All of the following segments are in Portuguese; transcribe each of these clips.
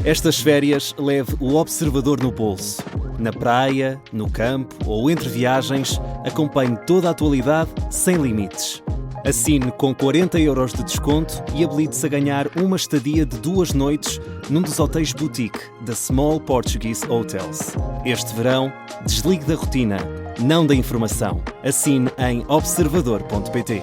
Estas férias leve o observador no bolso. Na praia, no campo ou entre viagens, acompanhe toda a atualidade sem limites. Assine com 40€ de desconto e habilite-se a ganhar uma estadia de 2 noites num dos hotéis boutique da Small Portuguese Hotels. Este verão, desligue da rotina, não da informação. Assine em observador.pt.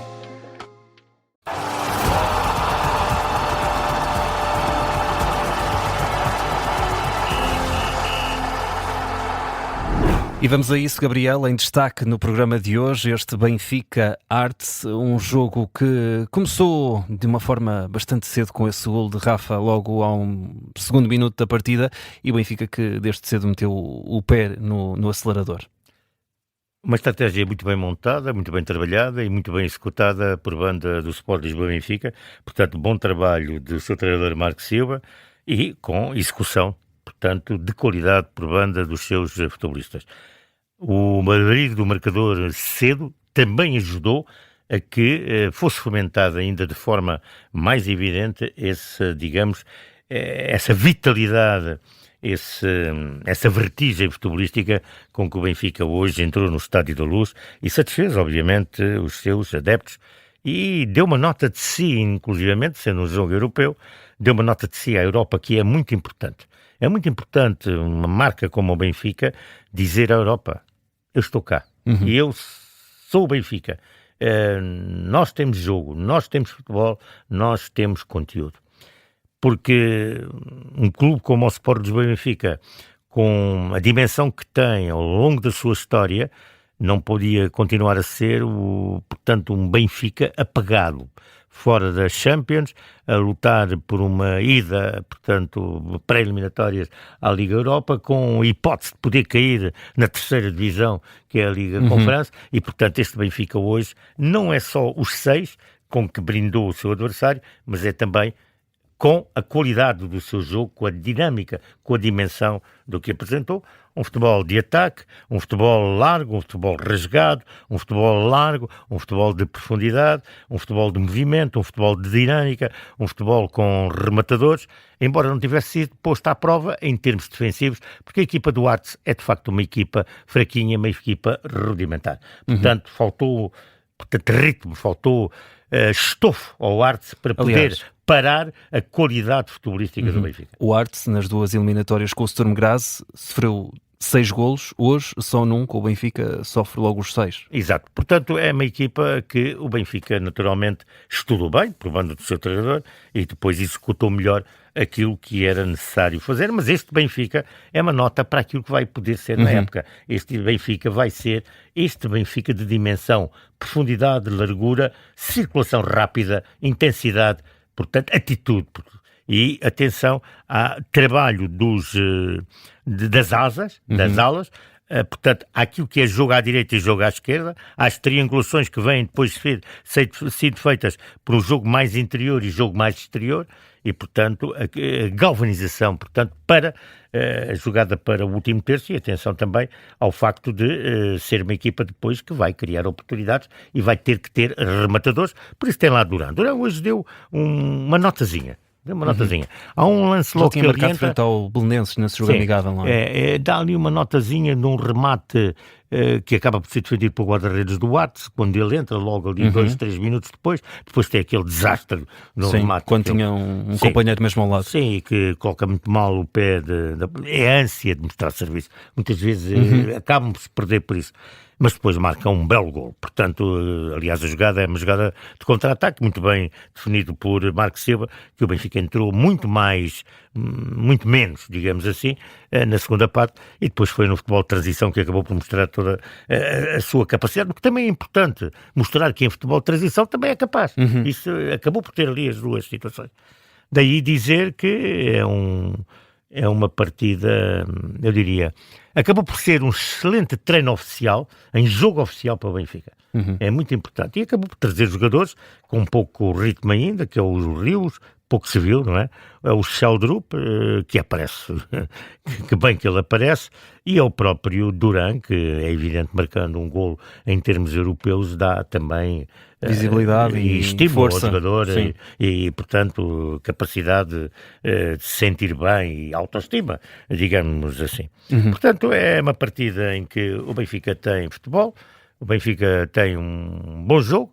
E vamos a isso, Gabriel, em destaque no programa de hoje, este Benfica Arte, um jogo que começou de uma forma bastante cedo com esse golo de Rafa logo ao segundo minuto da partida e o Benfica que desde cedo meteu o pé no acelerador. Uma estratégia muito bem montada, muito bem trabalhada e muito bem executada por banda do Sport Lisboa Benfica, portanto bom trabalho do seu treinador Marco Silva e com execução, portanto de qualidade por banda dos seus futebolistas. O abrigo do marcador cedo também ajudou a que fosse fomentada ainda de forma mais evidente essa vitalidade, essa vertigem futebolística com que o Benfica hoje entrou no Estádio da Luz e satisfez, obviamente, os seus adeptos e deu uma nota de si, inclusivamente, sendo um jogo europeu, deu uma nota de si à Europa que é muito importante. É muito importante uma marca como o Benfica dizer à Europa: eu estou cá, e eu sou o Benfica. Nós temos jogo, nós temos futebol, nós temos conteúdo. Porque um clube como o Sport Lisboa Benfica, com a dimensão que tem ao longo da sua história, não podia continuar a ser, portanto, um Benfica apagado, fora das Champions, a lutar por uma ida, portanto, pré-eliminatórias à Liga Europa, com a hipótese de poder cair na terceira divisão, que é a Liga Conferência, e, portanto, este Benfica hoje não é só os 6 com que brindou o seu adversário, mas é também com a qualidade do seu jogo, com a dinâmica, com a dimensão do que apresentou. Um futebol de ataque, um futebol largo, um futebol rasgado, um futebol largo, um futebol de profundidade, um futebol de movimento, um futebol de dinâmica, um futebol com rematadores, embora não tivesse sido posto à prova em termos defensivos, porque a equipa do Artes é de facto uma equipa fraquinha, uma equipa rudimentar. Portanto, faltou ritmo, faltou estofo ao Artes para poder parar a qualidade futebolística do Benfica. O Artes, nas 2 eliminatórias com o Sturm Graz, sofreu 6 golos. Hoje, só num, com o Benfica, sofre logo os 6. Exato. Portanto, é uma equipa que o Benfica, naturalmente, estudou bem, por banda do seu treinador, e depois executou melhor aquilo que era necessário fazer, mas este Benfica é uma nota para aquilo que vai poder ser na época. Este Benfica vai ser este Benfica de dimensão, profundidade, largura, circulação rápida, intensidade, portanto, atitude. E atenção ao trabalho das alas, portanto, aquilo que é jogo à direita e jogo à esquerda, às triangulações que vêm depois de sido feitas por um jogo mais interior e jogo mais exterior, e, portanto, a galvanização, portanto, para a jogada para o último terço, e atenção também ao facto de ser uma equipa depois que vai criar oportunidades e vai ter que ter rematadores, por isso tem lá Durão. Durão hoje deu uma notazinha. Deu uma notazinha. Há um lance logo que ele entra... frente ao Belenenses nesse jogo amigável, não é? Dá ali uma notazinha num remate que acaba por ser defendido pelo guarda-redes do Artes, quando ele entra logo ali 2, 3 minutos depois tem aquele desastre no remate. Quando tinha um companheiro mesmo ao lado. Sim, que coloca muito mal o pé, é a ânsia de mostrar serviço. Muitas vezes acabam por se perder por isso. Mas depois marca um belo gol. Portanto, aliás, a jogada é uma jogada de contra-ataque, muito bem definido por Marco Silva, que o Benfica entrou muito menos, digamos assim, na segunda parte, e depois foi no futebol de transição que acabou por mostrar toda a sua capacidade, porque também é importante mostrar que em futebol de transição também é capaz. Isso acabou por ter ali as duas situações. Daí dizer que é uma partida, eu diria, acabou por ser um excelente treino oficial, em jogo oficial para o Benfica. É muito importante. E acabou por trazer jogadores com um pouco ritmo ainda, que é os Rios, pouco se viu, não é? É o Sheldrup, que aparece, que bem que ele aparece, e é o próprio Duran, que é evidente, marcando um golo em termos europeus, dá também visibilidade e estímulo força ao jogador e, portanto, capacidade de se sentir bem e autoestima, digamos assim. Portanto, é uma partida em que o Benfica tem futebol, o Benfica tem um bom jogo,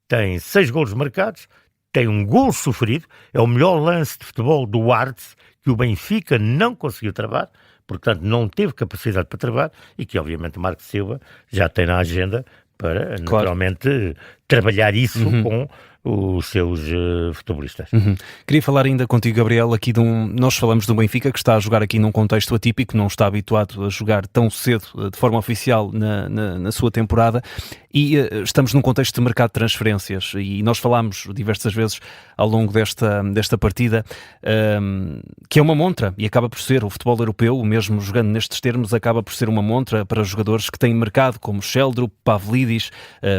tem 6 golos marcados, tem um gol sofrido, é o melhor lance de futebol do Arts, que o Benfica não conseguiu travar, portanto não teve capacidade para travar, e que obviamente o Marco Silva já tem na agenda para, naturalmente, trabalhar isso com os seus futebolistas. Queria falar ainda contigo, Gabriel, aqui nós falamos do Benfica, que está a jogar aqui num contexto atípico, não está habituado a jogar tão cedo, de forma oficial, na sua temporada, e estamos num contexto de mercado de transferências, e nós falámos diversas vezes ao longo desta partida, que é uma montra, e acaba por ser, o futebol europeu, mesmo jogando nestes termos, acaba por ser uma montra para jogadores que têm mercado, como Sheldrup, Pavlidis,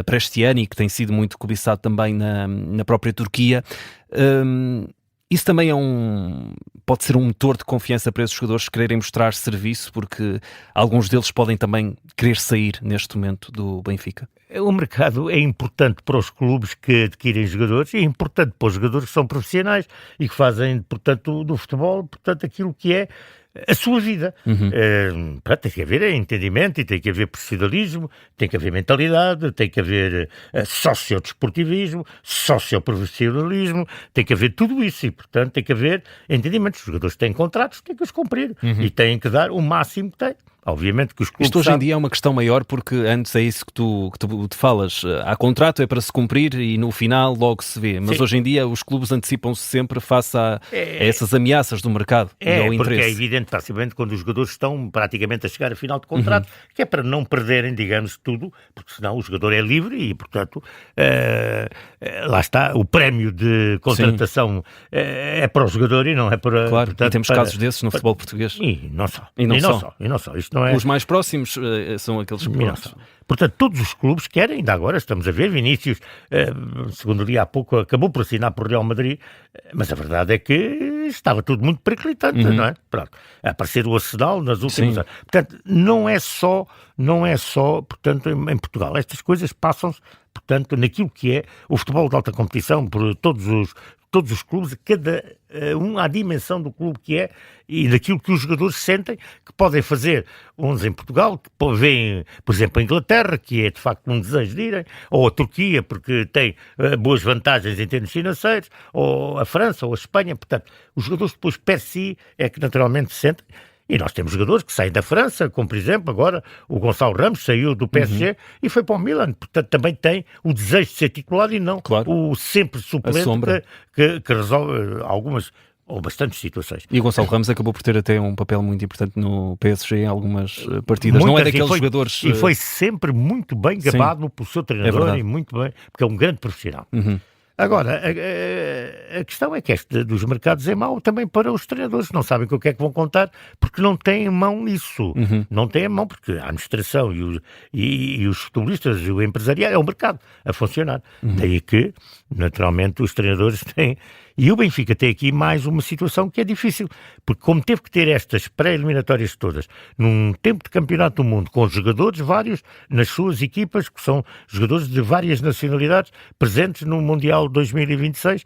Prestiani, que tem sido muito cobiçado também na própria Turquia. Isso também pode ser um motor de confiança para esses jogadores quererem mostrar serviço, porque alguns deles podem também querer sair neste momento do Benfica. O mercado é importante para os clubes que adquirem jogadores e é importante para os jogadores que são profissionais e que fazem, portanto, do futebol, portanto, aquilo que é a sua vida. Tem que haver entendimento e tem que haver profissionalismo, tem que haver mentalidade, tem que haver sociodesportivismo, socioprofissionalismo, tem que haver tudo isso e, portanto, tem que haver entendimento. Os jogadores têm contratos, têm que os cumprir e têm que dar o máximo que têm. Obviamente que os clubes Isto hoje em dia é uma questão maior, porque antes é isso que tu te falas. Há contrato, é para se cumprir e no final logo se vê. Mas hoje em dia os clubes antecipam-se sempre face a essas ameaças do mercado e ao interesse. Porque é evidente, principalmente quando os jogadores estão praticamente a chegar a final de contrato, que é para não perderem, digamos, tudo, porque senão o jogador é livre e, portanto, lá está, o prémio de contratação é para o jogador e não é para... Claro, portanto, e temos casos desses no futebol português. E não só. Isto não é... Os mais próximos são aqueles que... Portanto, todos os clubes querem, ainda agora estamos a ver, Vinícius, segundo ali há pouco, acabou por assinar por Real Madrid, mas a verdade é que estava tudo muito periclitante, não é? Pronto, a aparecer o Arsenal nas últimas anos. Portanto, não é só, portanto, em Portugal. Estas coisas passam-se, portanto, naquilo que é o futebol de alta competição, por todos os clubes, cada um à dimensão do clube que é e daquilo que os jogadores sentem que podem fazer. Uns em Portugal, que veem, por exemplo, a Inglaterra, que é de facto um desejo de irem, ou a Turquia, porque tem boas vantagens em termos financeiros, ou a França, ou a Espanha. Portanto, os jogadores depois per si é que naturalmente se sentem. E nós temos jogadores que saem da França, como por exemplo agora o Gonçalo Ramos saiu do PSG e foi para o Milan, portanto também tem o desejo de ser titular e não o sempre suplente que resolve algumas ou bastantes situações. E o Gonçalo Ramos acabou por ter até um papel muito importante no PSG em algumas partidas. Não é daqueles jogadores... E foi sempre muito bem gabado pelo seu treinador e muito bem, porque é um grande profissional. Agora, a questão é que este dos mercados é mau também para os treinadores, não sabem com o que é que vão contar, porque não têm em mão isso. Não têm em mão, porque a administração e os futebolistas e o empresariado é o mercado a funcionar. Daí que, naturalmente, os treinadores têm... E o Benfica tem aqui mais uma situação que é difícil, porque como teve que ter estas pré-eliminatórias todas, num tempo de campeonato do mundo, com jogadores vários nas suas equipas, que são jogadores de várias nacionalidades, presentes no Mundial 2026,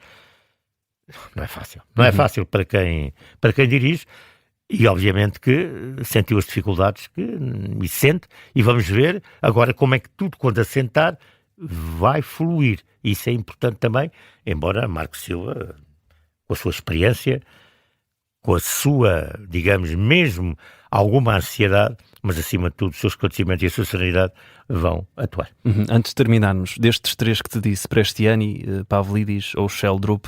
não é fácil. Não é fácil para quem dirige, e obviamente que sentiu as dificuldades e sente, e vamos ver agora como é que tudo, quando assentar, vai fluir. Isso é importante também, embora Marco Silva, com a sua experiência, com a sua, digamos, mesmo alguma ansiedade, mas acima de tudo o seu esclarecimento e a sua serenidade, vão atuar. Antes de terminarmos, destes três que te disse, Prestiani, Pavlidis ou Sheldrup,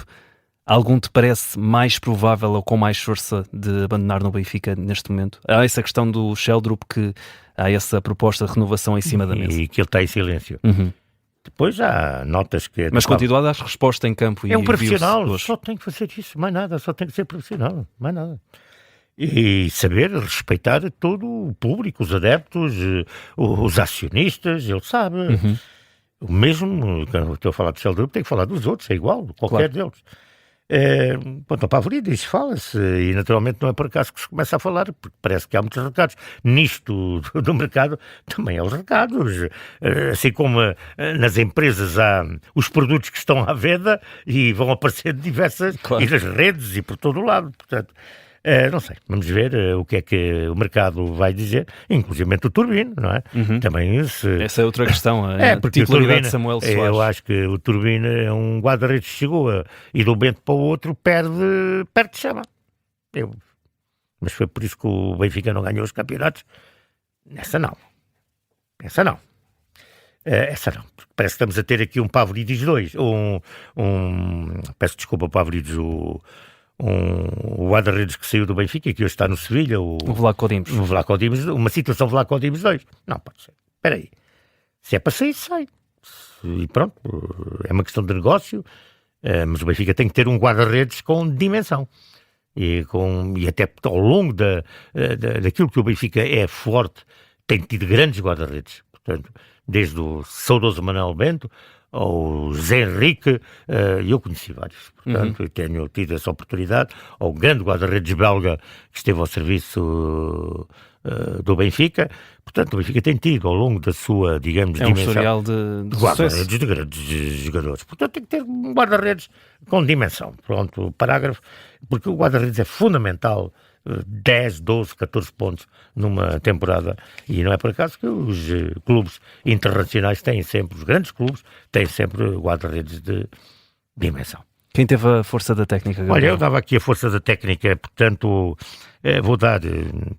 algum te parece mais provável ou com mais força de abandonar no Benfica neste momento? Há essa questão do Sheldrup, que há essa proposta de renovação em cima da mesa. E que ele está em silêncio. Depois há notas que... Mas continua a dar resposta em campo. É um profissional, só tem que fazer isso, mais nada, só tem que ser profissional, mais nada. E saber respeitar todo o público, os adeptos, os acionistas, ele sabe. O mesmo, quando estou a falar de Sheldrup, tem que falar dos outros, é igual, qualquer deles. Quanto ao Pavlidis, fala-se, e naturalmente não é por acaso que se começa a falar, porque parece que há muitos recados. Nisto do mercado também há os recados, assim como nas empresas há os produtos que estão à venda e vão aparecer diversas, claro, e nas redes e por todo o lado, portanto... não sei, vamos ver o que é que o mercado vai dizer, inclusive o Turbine, não é? Também essa é outra questão, a titularidade de Samuel Soares. Eu acho que o Turbine é um guarda-redes que chegou e de um momento para o outro perde chama. Mas foi por isso que o Benfica não ganhou os campeonatos. Essa não. Parece que estamos a ter aqui um Pavlidis 2, peço desculpa, Pavlidis, o guarda-redes que saiu do Benfica e que hoje está no Sevilha, o Vlaco Dimos, uma situação Vlaco Dimos 2. Não pode ser. Espera aí. Se é para sair, sai. E pronto, é uma questão de negócio, mas o Benfica tem que ter um guarda-redes com dimensão. E até ao longo daquilo que o Benfica é forte, tem tido grandes guarda-redes. Portanto, desde o saudoso Manuel Bento ao Zé Henrique, eu conheci vários, portanto, tenho tido essa oportunidade, ao grande guarda-redes belga que esteve ao serviço do Benfica. Portanto, o Benfica tem tido, ao longo da sua, digamos, dimensão, historial de guarda-redes de grandes jogadores. Portanto, tem que ter um guarda-redes com dimensão. Pronto, parágrafo, porque o guarda-redes é fundamental. 10, 12, 14 pontos numa temporada, e não é por acaso que os clubes internacionais têm sempre, os grandes clubes têm sempre guarda-redes de dimensão. Quem teve a força da técnica, Gabriel? Olha, eu dava aqui a força da técnica, portanto, vou dar,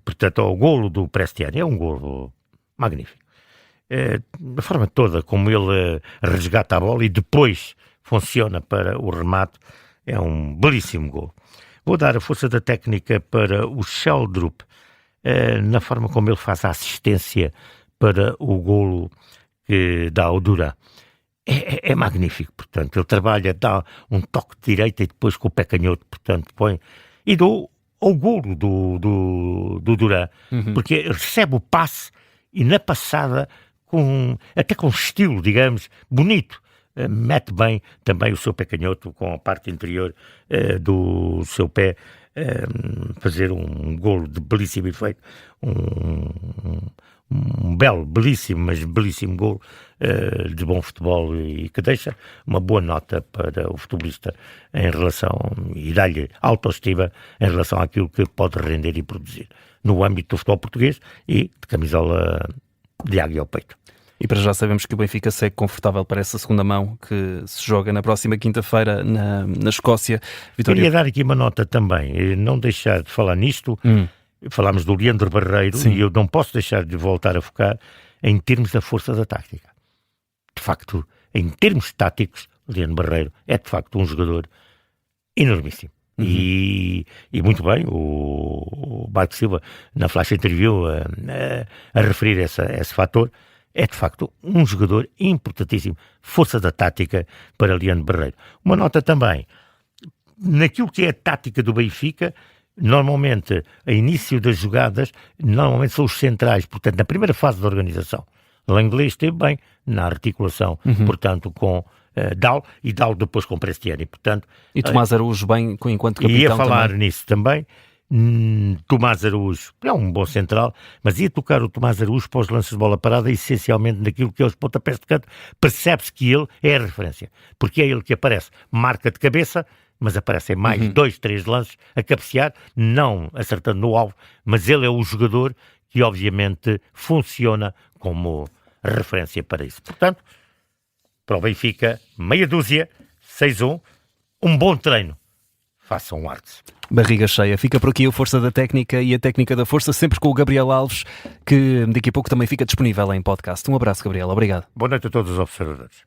portanto, ao golo do Prestiani. É um golo magnífico. Da forma toda como ele resgata a bola e depois funciona para o remate, é um belíssimo golo. Vou dar a força da técnica para o Sheldrup, na forma como ele faz a assistência para o golo que dá ao Duran. É magnífico, portanto, ele trabalha, dá um toque de direita e depois com o pé canhoto, portanto, põe... E dou ao golo do Duran, porque recebe o passe e na passada, até com estilo, digamos, bonito, mete bem também o seu pé canhoto com a parte interior do seu pé, fazer um golo de belíssimo efeito, um belo, belíssimo, mas belíssimo golo de bom futebol e que deixa uma boa nota para o futebolista em relação, e dá-lhe autoestima em relação àquilo que pode render e produzir no âmbito do futebol português e de camisola de águia ao peito. E para já sabemos que o Benfica segue confortável para essa segunda mão que se joga na próxima quinta-feira na Escócia. Vitória... Queria dar aqui uma nota também, não deixar de falar nisto. Falámos do Leandro Barreiro. Sim. E eu não posso deixar de voltar a focar em termos da força da tática. De facto, em termos táticos, o Leandro Barreiro é de facto um jogador enormíssimo. E muito bem, o Marco Silva na flash interview a referir esse fator. É de facto um jogador importantíssimo, força da tática para Leandro Barreiro. Uma nota também, naquilo que é a tática do Benfica, normalmente, a início das jogadas, normalmente são os centrais, portanto, na primeira fase da organização. Langlais esteve bem na articulação, portanto, com Dal, e Dal depois com Prestiani, portanto... E Tomás Araújo bem enquanto capitão. Ia falar nisso também. Tomás Araújo é um bom central, mas ia tocar o Tomás Araújo para os lances de bola parada, essencialmente naquilo que é os pontapés de canto. Percebe-se que ele é a referência, porque é ele que aparece, marca de cabeça, mas aparecem mais 2, 3 lances a cabecear, não acertando no alvo, mas ele é o jogador que obviamente funciona como referência para isso. Portanto, para o Benfica, meia dúzia, 6-1, um bom treino. Façam arte. Barriga cheia. Fica por aqui a força da técnica e a técnica da força, sempre com o Gabriel Alves, que daqui a pouco também fica disponível em podcast. Um abraço, Gabriel. Obrigado. Boa noite a todos os observadores.